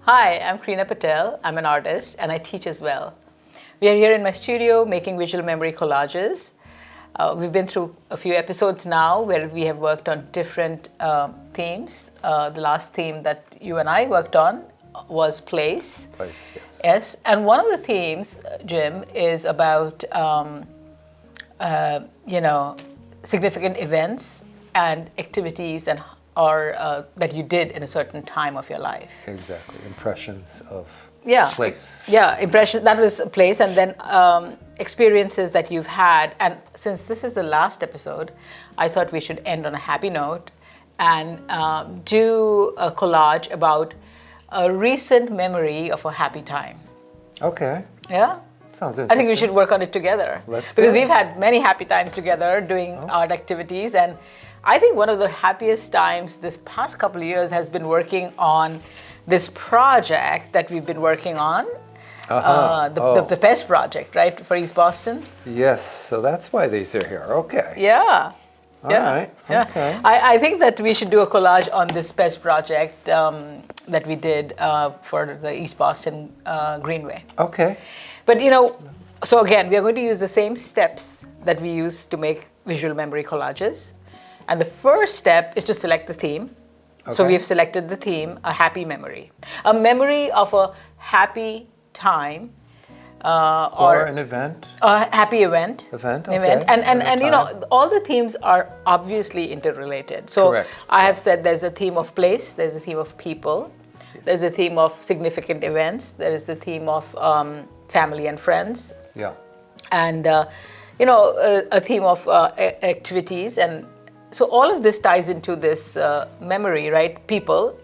Hi, I'm Krina Patel. I'm an artist and I teach as well. We are here in my studio making visual memory collages. We've been through a few episodes now where we have worked on different themes. The last theme that you and I worked on was place. Place, yes. Yes, and one of the themes, Jim, is about significant events and activities and that you did in a certain time of your life. Exactly. Impressions of place. Yeah, impressions. That was a place, and then experiences that you've had. And since this is the last episode, I thought we should end on a happy note and do a collage about a recent memory of a happy time. Okay. Yeah? Sounds interesting. I think we should work on it together. Let's do because it. we've had many happy times together doing art activities, and I think one of the happiest times this past couple of years has been working on this project that we've been working on, the PES project, right, for East Boston? Yes, so that's why these are here. Okay. Yeah. All right. Yeah. Okay. I think that we should do a collage on this PES project that we did for the East Boston Greenway. Okay. But so again, we are going to use the same steps that we use to make visual memory collages. And the first step is to select the theme. Okay. So we've selected the theme, a happy memory. A memory of a happy time. Or an event. A happy event. Okay. And all the themes are obviously interrelated. So correct. I have said there's a theme of place, there's a theme of people, there's a theme of significant events, there is the theme of family and friends. Yeah. And a theme of activities, and so all of this ties into this memory, right? People,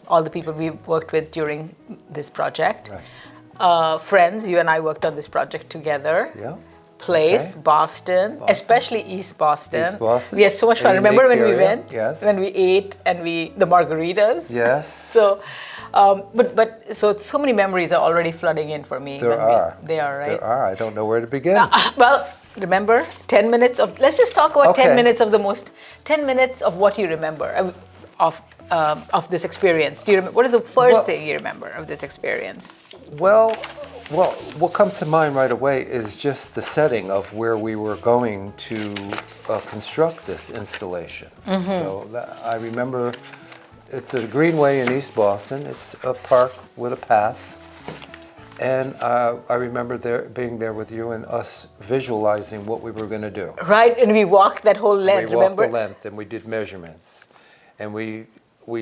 all the people we worked with during this project. Right. Friends, you and I worked on this project together. Yeah. Place, okay. Boston, especially East Boston. East Boston. We had so much fun. Remember when we went? Yes. When we ate and the margaritas? Yes. So, so many memories are already flooding in for me. They are, right? There are. I don't know where to begin. Well, remember, 10 minutes of, let's just talk about 10 minutes of 10 minutes of what you remember of this experience. Do you remember, what is the first thing you remember of this experience? Well, what comes to mind right away is just the setting of where we were going to construct this installation. Mm-hmm. So I remember it's a greenway in East Boston. It's a park with a path. And I remember being there with you and us visualizing what we were going to do. Right, and we walked that whole length, remember? We walked the length and we did measurements. And we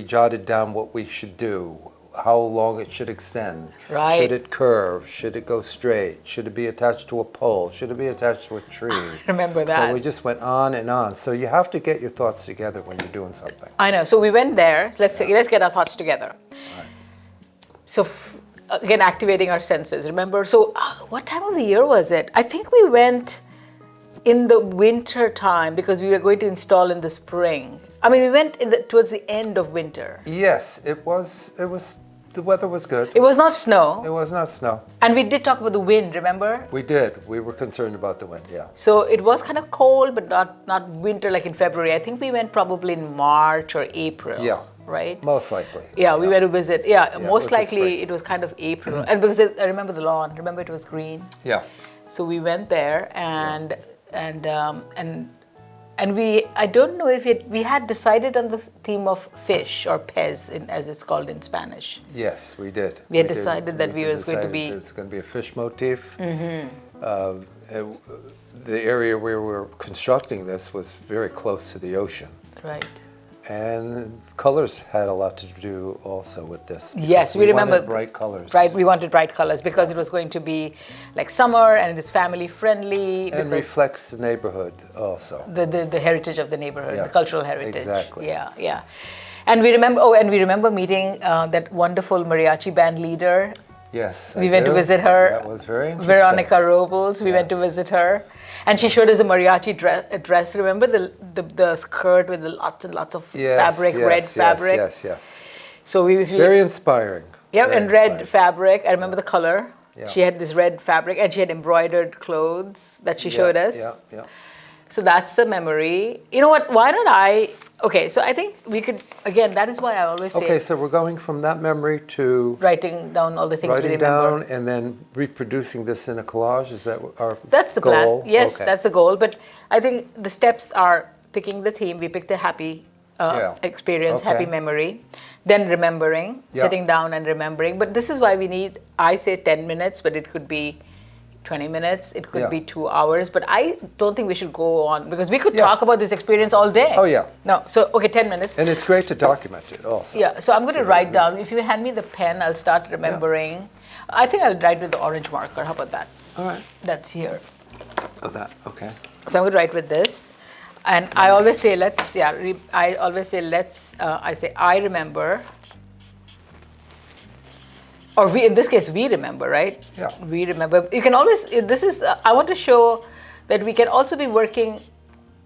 jotted down what we should do, how long it should extend. Right. Should it curve? Should it go straight? Should it be attached to a pole? Should it be attached to a tree? Remember that. So we just went on and on. So you have to get your thoughts together when you're doing something. I know. So we went there. Let's get our thoughts together. Right. So again, activating our senses. Remember, so what time of the year was it? I think we went in the winter time because we were going to install in the spring. I mean, we went towards the end of winter. Yes, it was. The weather was good. It was not snow. It was not snow. And we did talk about the wind, remember? We did. We were concerned about the wind, yeah. So it was kind of cold, but not winter like in February. I think we went probably in March or April. Yeah. Right? Most likely. Yeah, we went to visit. Yeah, most likely it was kind of April. And because I remember the lawn. Remember it was green. Yeah. So we went there and we, I don't know if we had decided on the theme of fish or pez, as it's called in Spanish. Yes, we did. We had decided that we was going to be... It's going to be a fish motif. Mm-hmm. The area where we were constructing this was very close to the ocean. Right. And colors had a lot to do also with this. Yes, we remember. Wanted bright colors. Right, we wanted bright colors because it was going to be like summer and it is family friendly. And reflects the neighborhood also. The heritage of the neighborhood, yes, the cultural heritage. Exactly. Yeah. And we remember meeting that wonderful mariachi band leader. Yes, we went to visit her. That was very interesting. Veronica Robles. We went to visit her, and she showed us a mariachi dress. Remember the skirt with the lots and lots of fabric, red fabric. Yes. So we very inspiring. Yeah, and red fabric. I remember the color. Yeah. She had this red fabric, and she had embroidered clothes that she showed us. Yeah. So that's the memory. You know what? Why don't I Okay, so I think we could, again, that is why I always say Okay, so we're going from that memory to writing down all the things we writing remember. down and then reproducing this in a collage. Is that our That's the goal? plan. Yes, Okay. that's the goal. But I think the steps are picking the theme. We picked a happy Yeah. experience, Okay. happy memory. Then remembering, Yeah. sitting down and remembering. But this is why we need, I say 10 minutes, but it could be 20 minutes. It could Yeah. be 2 hours. But I don't think we should go on because we could Yeah. talk about this experience all day. Oh, yeah. No, so, okay, 10 minutes. And it's great to document it also. Yeah, so I'm going to write down. If you hand me the pen, I'll start remembering. I think I'll write with the orange marker. How about that? All right. That's here. Oh, that, okay. So I'm going to write with this. And I always say, I say, I remember. Or we, in this case, we remember, right? Yeah. We remember. You can always, this is, I want to show that we can also be working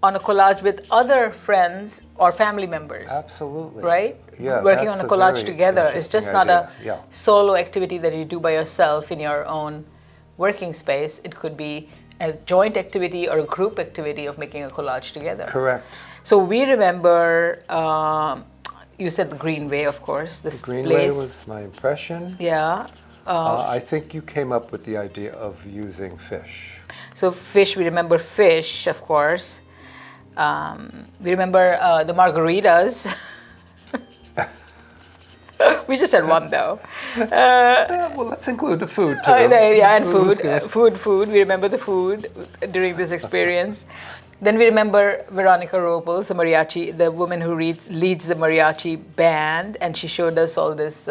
on a collage with other friends or family members. Absolutely. Right? Yeah. Working that's on a a collage very together. It's interesting just not idea. a Yeah. solo activity that you do by yourself in your own working space. It could be a joint activity or a group activity of making a collage together. Correct. So we remember, you said the Greenway, of course. This Greenway place. was my impression. Yeah. I think you came up with the idea of using fish. So fish, we remember fish, of course. We remember the margaritas. We just had one though. Well, let's include the food too. Yeah, and Food was food. good. Food. We remember the food during this experience. Then we remember Veronica Robles, the mariachi, the woman who leads the mariachi band, and she showed us all this.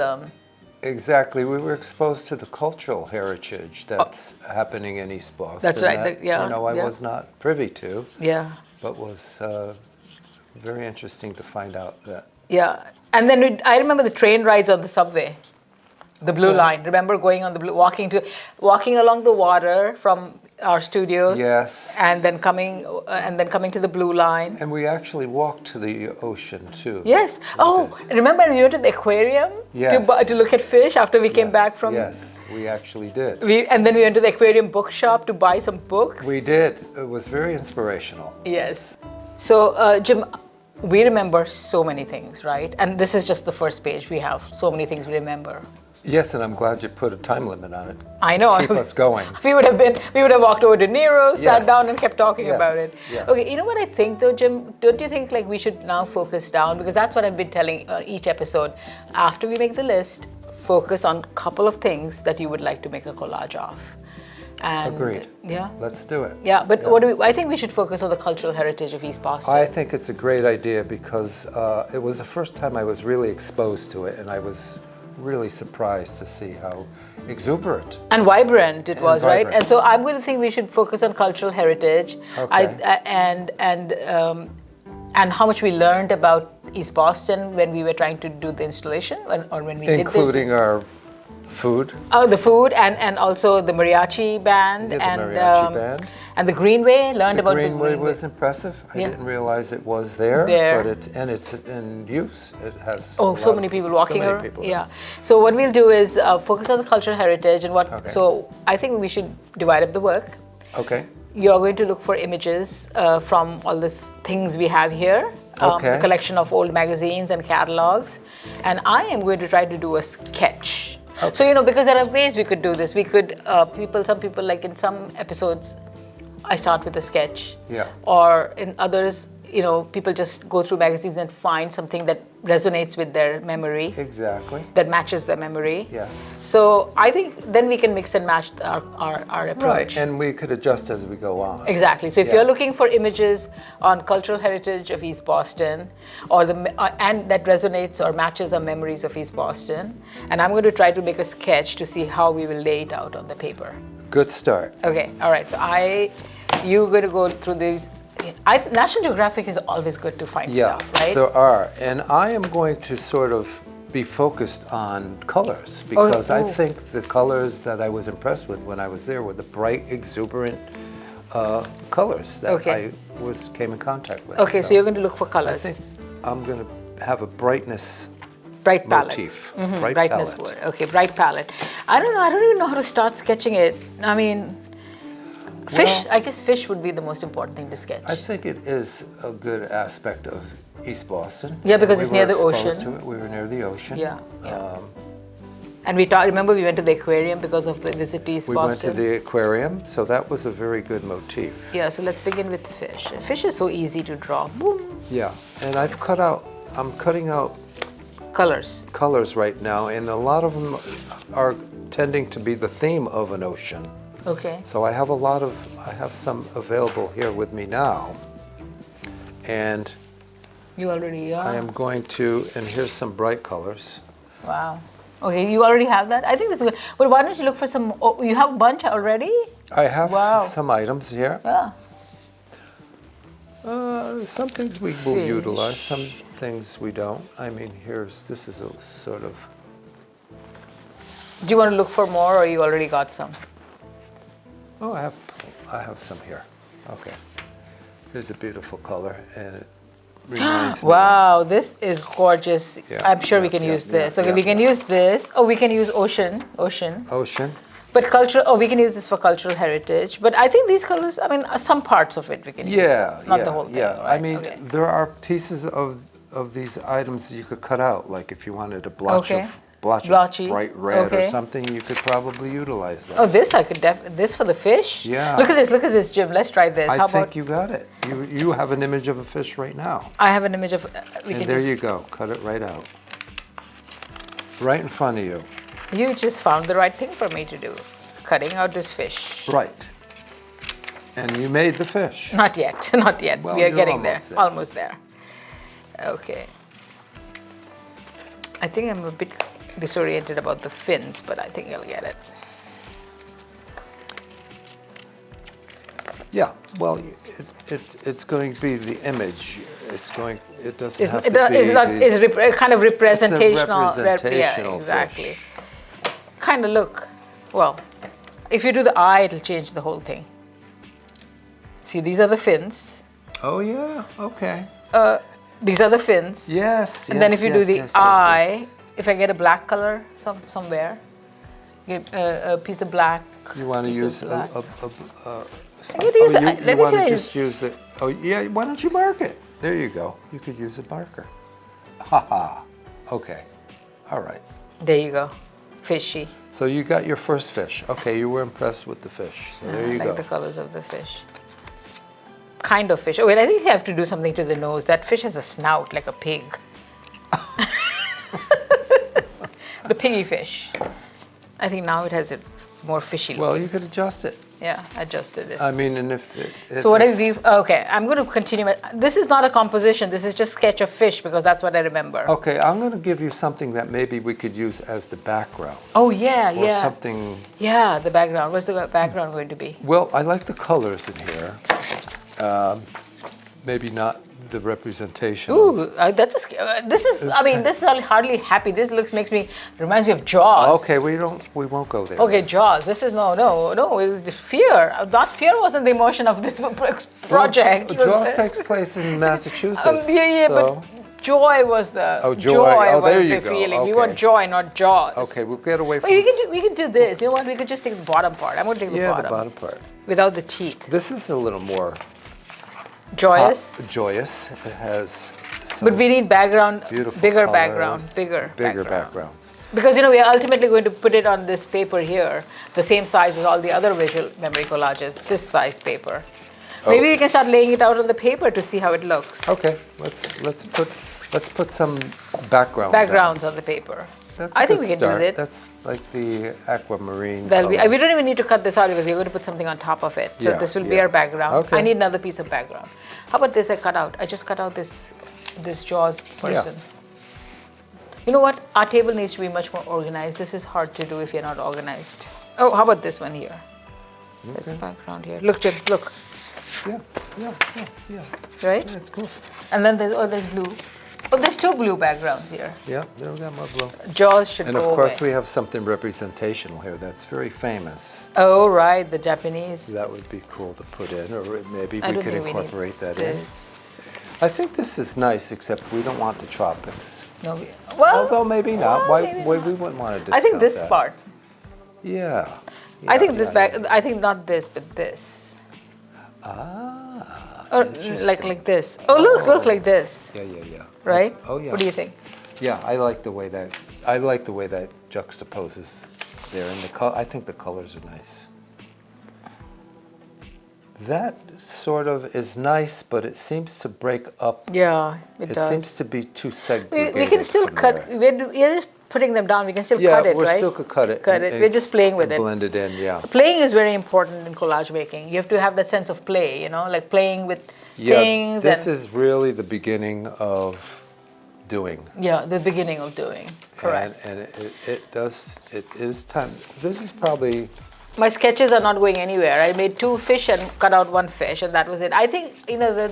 Exactly. We were exposed to the cultural heritage that's happening in East Boston. That's right, That, yeah, you know, I yeah. was not privy to, Yeah. but was very interesting to find out that. Yeah, and then I remember the train rides on the subway, the Blue Line. Remember going on the walking along the water from our studio. Yes. And then coming to the Blue Line. And we actually walked to the ocean too. Yes. Oh, remember we went to the aquarium Yes. to look at fish after we came back from. Yes, we actually did. And then we went to the aquarium bookshop to buy some books. We did. It was very inspirational. Yes. So, Jim, we remember so many things, right? And this is just the first page. We have so many things we remember. Yes, and I'm glad you put a time limit on it. I know. Keep us going. We would have walked over to Nero, sat Yes. down, and kept talking Yes, about it. yes. Okay, you know what I think though, Jim? Don't you think like we should now focus down, because that's what I've been telling each episode. After we make the list, focus on a couple of things that you would like to make a collage of. And, Agreed. Yeah. Let's do it. Yeah, but what do I think we should focus on the cultural heritage of East Boston. I think it's a great idea because it was the first time I was really exposed to it, and I was really surprised to see how exuberant. And vibrant it was, right? vibrant. And so I'm going to think we should focus on cultural heritage, Okay. and how much we learned about East Boston when we were trying to do the installation, or when we did this. Including our food. Oh, the food and also the mariachi band Yeah, the and mariachi band. and the Greenway. Learned The about Greenway the Greenway. was impressive. I Yeah. didn't realize it was there, There. but it's in use. It has. Oh, a so lot many of- people walking So many around. people. Yeah. So what we'll do is focus on the cultural heritage and what. Okay. So I think we should divide up the work. Okay. You're going to look for images from all these things we have here. Okay. A collection of old magazines and catalogs. And I am going to try to do a sketch. Okay. So, because there are ways we could do this. We could, some people, like in some episodes, I start with a sketch. Yeah. Or in others, people just go through magazines and find something that resonates with their memory, Exactly. that matches their memory. Yes. So I think then we can mix and match our approach. Right, and we could adjust as we go on. Exactly. So if Yeah. you're looking for images on cultural heritage of East Boston, or and that resonates or matches our memories of East Boston, and I'm going to try to make a sketch to see how we will lay it out on the paper. Good start. Okay. All right. So you're going to go through these. National Geographic is always good to find Yeah, stuff, right? there are. And I am going to sort of be focused on colors because I ooh. think the colors that I was impressed with when I was there were the bright, exuberant colors that Okay. I came in contact with. Okay. So you're going to look for I colors. think I'm going to have a brightness Bright palette. motif. Mhm, Bright brightness palette. word. Okay, bright palette. I don't know. I don't even know how to start sketching it. I mean, fish. Well- I guess fish would be the most important thing to sketch. I think it is a good aspect of East Boston. Yeah, because and it's we near were the exposed ocean. to it. We were near the ocean. Yeah, yeah. And remember we went to the aquarium because of the visit to East We Boston? went to the aquarium, so that was a very good motif. Yeah, so let's begin with fish. Fish is so easy to draw. Boom. Yeah, and I'm cutting out Colors right now, and a lot of them are tending to be the theme of an ocean. Okay. So I have some available here with me now, and You already are. I am going to, and here's some bright colors. Wow. Okay, you already have that? I think this is good. But why don't you look for some, you have a bunch already? I have Wow. some items here. Yeah. Some things we will Fish. utilize, some things we don't. I mean, this is a sort of, Do you want to look for more or you already got some? oh, I have some here. Okay. Here's a beautiful color, and it reminds me. Wow, this is gorgeous. Yeah, I'm sure we yeah, can yeah, use this. yeah, Okay, yeah, we can yeah. use this. Oh, we can use ocean. Ocean. But we can use this for cultural heritage. But I think these colors, I mean, some parts of it we can use. Yeah, Not yeah, the whole thing, yeah. I right? mean, Okay. there are pieces of these items you could cut out. Like if you wanted a blotch Okay. of Blotchy, bright red or okay. something, you could probably utilize that. Oh, this I could this for the fish? Yeah. Look at this, Jim. Let's try this. I How think about, you got it. You have an image of a fish right now. I have an image of, we And can there just, you go. Cut it right out. Right in front of you. you just found the right thing for me to do. Cutting out this fish. Right. And you made the fish. Not yet, not yet. Well, We are you're getting there. almost there. Almost there. Okay. I think I'm a bit disoriented about the fins, but I think I'll get it. Yeah. Well, it's going to be the image. It doesn't It's, have it, to be it's not. the, It's kind of representational. representational yeah, exactly. fish. Kind of look. Well, if you do the eye, it'll change the whole thing. See, these are the fins. Oh yeah. Okay. These are the fins. Yes. And then if you do yes, the yes, eye, yes. if I get a black color somewhere, get a piece of black. You want to piece of use black. some, could use oh, it. you Let me see want how to you- just use the. Oh yeah. Why don't you mark it? There you go. You could use a marker. Ha. Okay. All right. There you go. Fishy. So you got your first fish. Okay, you were impressed with the fish. So there I you like go. the colors of the fish. Kind of fish. Oh wait, I think you have to do something to the nose. That fish has a snout like a pig. The piggy fish. I think now it has a more fishy look. Well, you could adjust it. Yeah, adjusted it. I mean, and if So what have we? Okay, I'm going to continue. This is not a composition. This is just sketch of fish because that's what I remember. Okay, I'm going to give you something that maybe we could use as the background. Oh yeah, Or yeah. something. Yeah, the background. What's the background going to be? Well, I like the colors in here. Maybe not the representation. Ooh, that's a. This is. I mean, this is hardly happy. This reminds me of Jaws. Okay, we won't go there. Okay, Jaws. This is no. It's the fear. Not fear wasn't the emotion of this project. Well, It was- Jaws takes place in Massachusetts. yeah, so. but joy was the. Oh, joy. Oh, there was you the go. feeling. We Okay. want joy, not Jaws. Okay, we'll get away from. Well, we can do this. You know what? We could just take the bottom part. I'm going to take yeah, the the bottom part. without the teeth. This is a little more Joyous. joyous. It has some But we need background, beautiful bigger colors, background, bigger background. backgrounds. Because we are ultimately going to put it on this paper here, the same size as all the other visual memory collages, this size paper. Maybe we can start laying it out on the paper to see how it looks. Okay, let's put some background. Backgrounds on the paper. That's a I think good we can start. do that. That's like the aquamarine. We don't even need to cut this out because we're going to put something on top of it. So Yeah, this will be yeah. our background. Okay. I need another piece of background. How about this I cut out? I just cut out this Jaws person. You know what? Our table needs to be much more organized. This is hard to do if you're not organized. Oh, how about this one here? This background here. Look, Jim, look. Yeah. Right? That's cool. And then there's blue. Oh, there's two blue backgrounds here. Yeah, there we got more blue. Jaws should And go of course, away. we have something representational here that's very famous. Oh, right, the Japanese. That would be cool to put in, or maybe I we don't could think we need incorporate that this. in. I think this is nice, except we don't want the tropics. No, well, Although maybe not. well, Why maybe we not. wouldn't want to discount I think this that. part. Yeah. I think this yeah. I think not this, but this. Or like this. Oh, look like this. Yeah, yeah, yeah. Right? Oh, yeah. What do you think? Yeah, I like the way that juxtaposes there, and I think the colors are nice. That sort of is nice, but it seems to break up. Yeah, it It does. seems to be too segregated. We can still from cut. there. We're just putting them down. We can still Yeah, cut it, we right? still could cut it. Cut it. We're just playing with it. Blend it in, yeah. Playing is very important in collage making. You have to have that sense of play, like playing with things. This is really the beginning of doing. Yeah, the beginning of doing. Correct. And it is time. This is probably. My sketches are not going anywhere. I made 2 fish and cut out 1 fish, and that was it. I think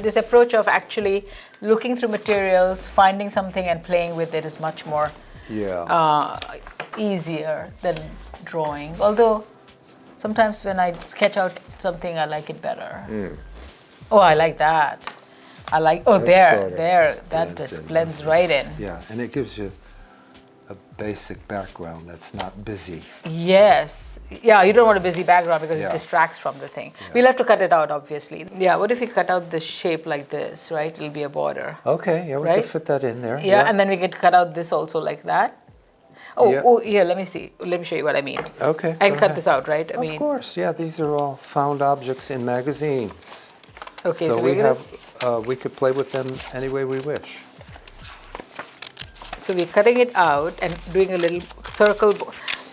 this approach of actually looking through materials, finding something, and playing with it is much more easier than drawing. Although sometimes when I sketch out something, I like it better. Oh, I like that. That just blends right in. Yeah, and it gives you a basic background that's not busy. Yes. Yeah, you don't want a busy background because it Yeah. distracts from the thing. We'll have to cut it out, obviously. Yeah, what if we cut out the shape like this, right? It'll be a border. Okay, yeah, we Right? could fit that in there. Yeah, and then we could cut out this also like that. Oh, Yeah. Here, let me see. Let me show you what I mean. Okay. I can go cut ahead. this out, right? Of course, yeah, these are all found objects in magazines. Okay, So we're gonna, we could play with them any way we wish. so we're cutting it out and doing a little circle.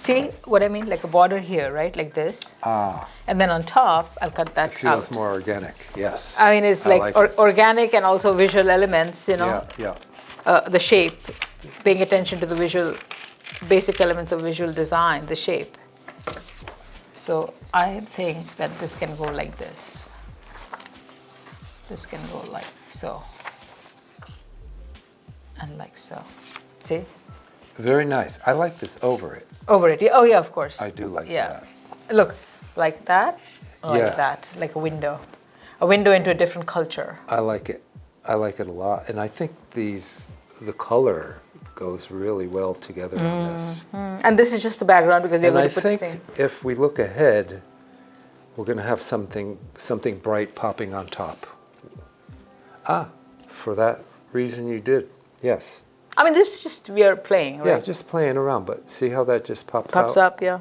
See what I mean? Like a border here, right? Like this. And then on top, I'll cut that Feels out. more organic, yes. I mean, it's I like, like it. organic and also visual elements, Yeah, yeah. The shape, paying attention to the visual, basic elements of visual design, the shape. So I think that this can go like this. This can go like so. And like so. See? Very nice. I like this over it. Over it. Yeah. Oh, yeah, of course. I do like Yeah. that. Look, like that, like Yeah. that, like a window. A window into a different culture. I like it. I like it a lot. And I think the color goes really well together on this. And this is just the background because we're And I going to put think things. if we look ahead, we're going to have something bright popping on top. For that reason you did. Yes. I mean, this is just, we are playing, right? Yeah, just playing around, but see how that just pops Pops out? up, yeah.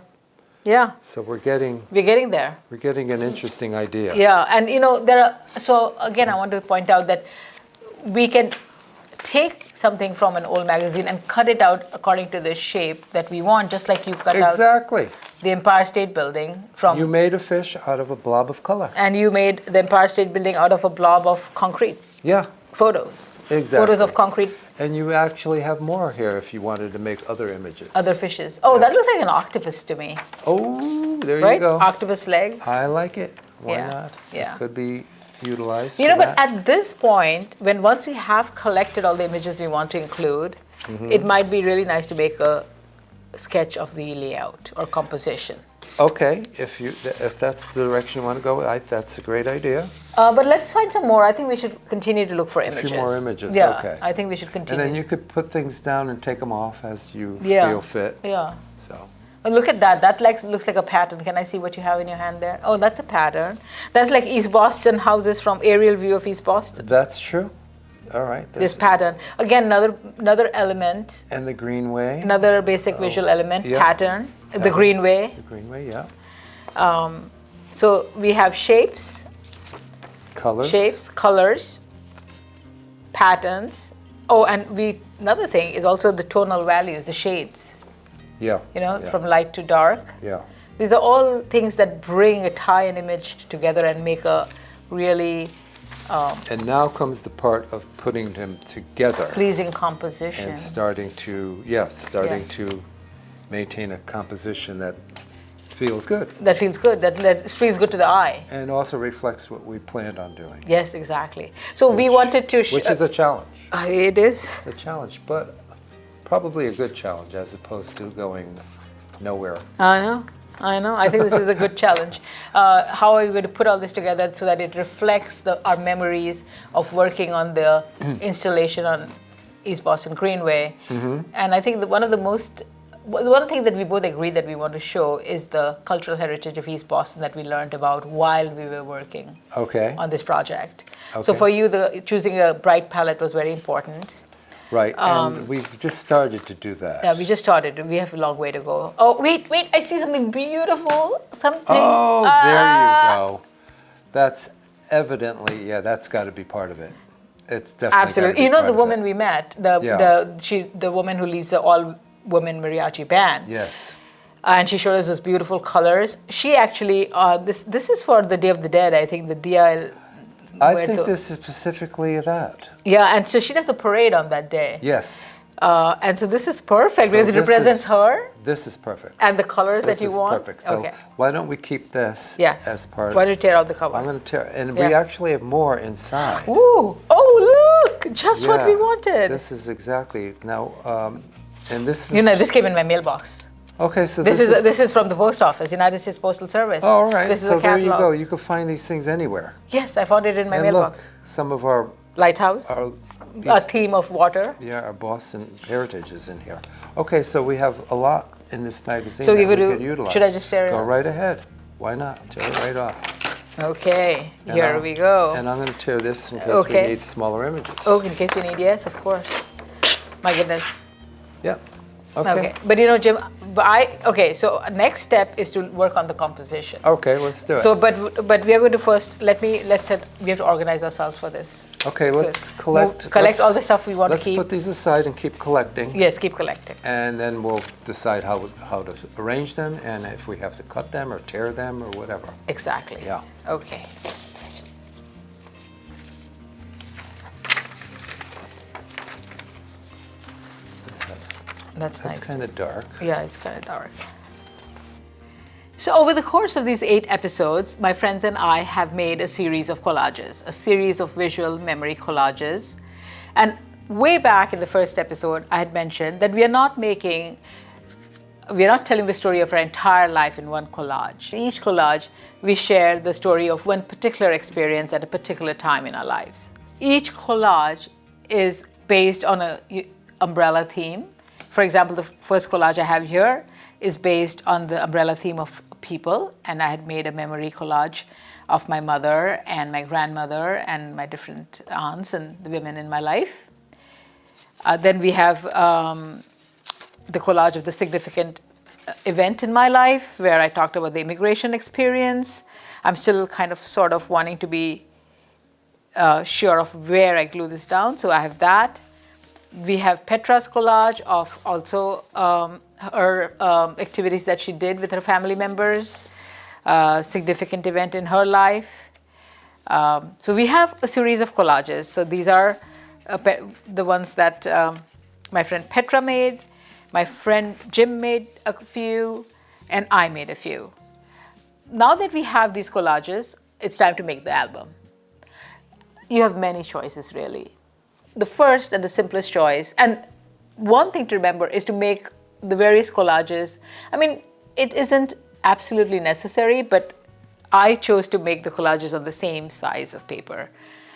Yeah, So we're getting there. an interesting idea. Yeah, and there are, so again, I want to point out that we can take something from an old magazine and cut it out according to the shape that we want, just like you cut out Exactly. the Empire State Building from, You made a fish out of a blob of color. and you made the Empire State Building out of a blob of concrete. Yeah, Photos. Exactly. Photos of concrete, and you actually have more here if you wanted to make other images. other fishes. Oh, that looks like an octopus to me, Oh, there right? you go. Octopus legs. I like it. Why Yeah, not? yeah. It could be utilized. You know, for but that. at this point, when once we have collected all the images we want to include, it might be really nice to make a sketch of the layout or composition. Okay, if that's the direction you want to go, that's a great idea. But let's find some more. I think we should continue to look for images. few more images, Yeah, okay. I think we should And continue. then you could put things down and take them off as you Yeah. feel fit. Yeah. So But look at that. That looks like a pattern. Can I see what you have in your hand there? Oh, that's a pattern. That's like East Boston houses from aerial view of East Boston. that's true. All right. This pattern. Again, another element, And the greenway. another basic visual element, yeah. pattern, the greenway. The greenway, yeah. So we have shapes, colors, patterns. Oh, and another thing is also the tonal values, the shades, Yeah. yeah. from light to dark. Yeah. These are all things that tie an image together and make a really And now comes the part of putting them together pleasing composition. and starting to maintain a composition that feels good That feels good, that feels good to the eye. and also reflects what we planned on doing. Yes, exactly. So we wanted to... Which is a challenge. It is. A challenge, but probably a good challenge as opposed to going nowhere. I know. I think this is a good challenge. How are we going to put all this together so that it reflects our memories of working on the installation on East Boston Greenway? And I think one of the most the one thing that we both agree that we want to show is the cultural heritage of East Boston that we learned about while we were working on this project. So for you, choosing a bright palette was very important. Right, and we've just started to do that. Yeah, we just started. We have a long way to go. Oh, wait, I see something beautiful. Something. Oh, there you go. That's evidently, that's got to be part of it. It's definitely absolutely. You know the woman we met, the woman who leads the all-women mariachi band. Yes. And she showed us those beautiful colors. She actually, this is for the Day of the Dead, I think, the Dia. I think this is specifically that. Yeah, and so she does a parade on that day. Yes. And so this is perfect because it represents her. This is perfect. And the colors that you want. This is perfect. So why don't we keep this as part of it? Why don't you tear out the cover? I'm going to tear, and we actually have more inside. Ooh! Oh, look! Just what we wanted. This is exactly now, and this. This came in my mailbox. Okay, so this is from the post office, United States Postal Service. Oh, all right. This is so a catalog. There you go. You can find these things anywhere. Yes, I found it in my mailbox. Look, some of our lighthouse, a theme of water. Yeah, our Boston heritage is in here. Okay, so we have a lot in this magazine. So you're that going we could utilize. Should I just tear it? Go right ahead. Why not? Tear it right off. Okay, here we go. And I'm going to tear this in case we need smaller images. Oh, in case we need, yes, of course. My goodness. Yeah. Okay. But Jim, so next step is to work on the composition. Okay, let's do it. So, but we are going to first, we have to organize ourselves for this. Okay, let's collect. Collect all the stuff we want to keep. Let's put these aside and keep collecting. Yes, keep collecting. And then we'll decide how to arrange them and if we have to cut them or tear them or whatever. Exactly. Yeah. Okay. That's nice. It's kind of dark. Yeah, it's kind of dark. So over the course of these 8 episodes, my friends and I have made a series of collages, a series of visual memory collages. And way back in the first episode, I had mentioned that we are not telling the story of our entire life in one collage. In each collage, we share the story of one particular experience at a particular time in our lives. Each collage is based on an umbrella theme. For example, the first collage I have here is based on the umbrella theme of people, and I had made a memory collage of my mother and my grandmother and my different aunts and the women in my life. Then we have the collage of the significant event in my life where I talked about the immigration experience. I'm still sort of wanting to be sure of where I glue this down, so I have that. We have Petra's collage of also her activities that she did with her family members, significant event in her life. So we have a series of collages. So these are the ones that my friend Petra made, my friend Jim made a few, and I made a few. Now that we have these collages, it's time to make the album. You have many choices, really. The first and the simplest choice, and one thing to remember is to make the various collages. I mean, it isn't absolutely necessary, but I chose to make the collages on the same size of paper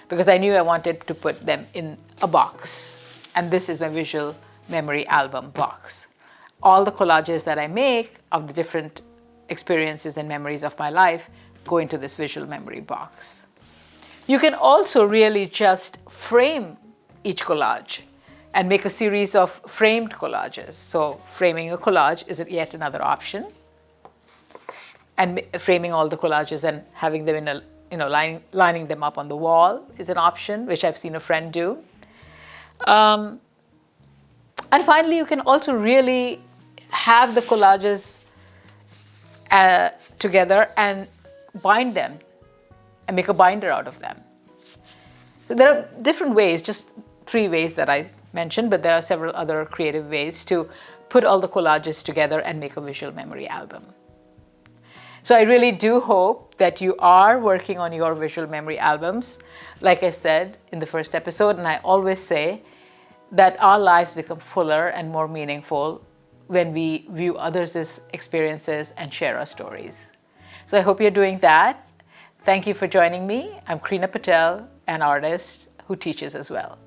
because I knew I wanted to put them in a box. And this is my visual memory album box. All the collages that I make of the different experiences and memories of my life go into this visual memory box. You can also really just frame each collage and make a series of framed collages. So framing a collage is yet another option. And framing all the collages and having them in lining them up on the wall is an option, which I've seen a friend do. And finally, you can also really have the collages together and bind them and make a binder out of them. So there are different ways, just 3 ways that I mentioned, but there are several other creative ways to put all the collages together and make a visual memory album. So I really do hope that you are working on your visual memory albums. Like I said in the first episode, and I always say, that our lives become fuller and more meaningful when we view others' experiences and share our stories. So I hope you're doing that. Thank you for joining me. I'm Krina Patel, an artist who teaches as well.